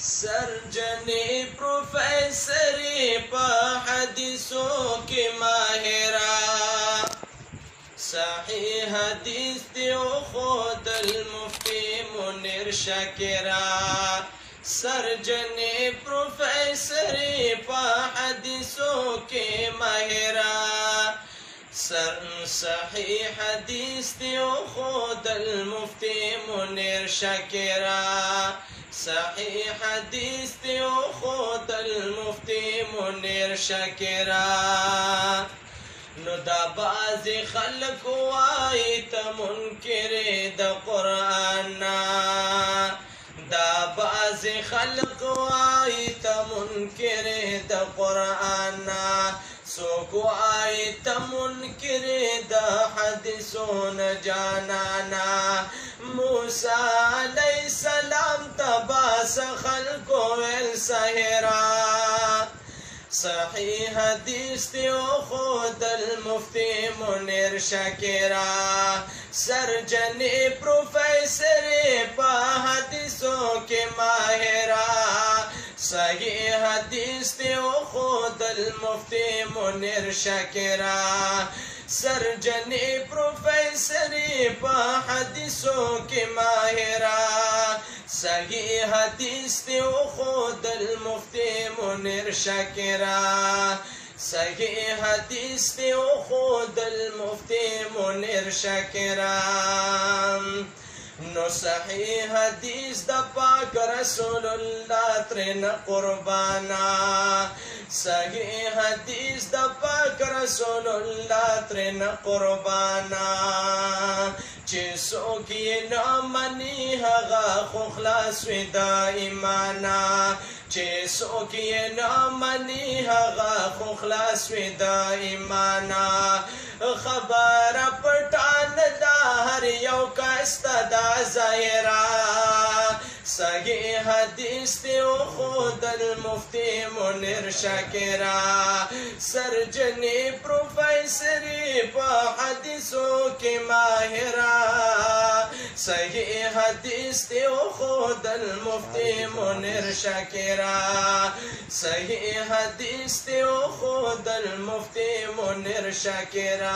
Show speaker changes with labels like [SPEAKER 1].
[SPEAKER 1] سرجنی پروفیسری پا حدیثو کی ماہرہ صحیح حدیث دیو خود المفتی منیر شاکرہ سرجنی پروفیسری پا حدیثو کی ماہرہ صحیح حدیث دیو خود المفتی منیر شاکرہ صحیح حدیث دیو خود المفتی منیر شاکرہ نو دا بازی خلق وائی تا منکر دا قرآن دا بازی خلق وائی تا منکر دا قرآن سوک وائی تا منکر دا حدیثون جانانا موسیٰ علیہ السلام تباس خلق ویل سہرہ صحیح حدیث دیو خود المفتی منیر شاکرہ سرجنی پروفیسری پا حدیثوں کے ماہرہ صحیح حدیث دیو خود المفتی منیر شاکرہ سرجنی پروفیسری پا حدیثوں کے ماہرہ صحیح حدیث دیو خود المفتی منیر شاکرہ صحیح حدیث دیو خود المفتی منیر شاکرہ نو صحیح حدیث دا پاک رسول اللہ ترین قربانا صحیح حدیث دا پاک رسول اللہ ترین قربانا چیسو کی نامنی حغا خخلاص ودا ایمانا چیسو کی نامنی حغا خخلاص ودا ایمانا خبر پٹان دا ہر یو کستا دا ظاہرہ صحیح حدیث دیو خود المفتی منیر شاکرہ سرجنی پروفیسری پا حدیثوں کی ماہرہ صحیح حدیث دیو خود المفتی منیر شاکرہ صحیح حدیث دیو خود المفتی منیر شاکرہ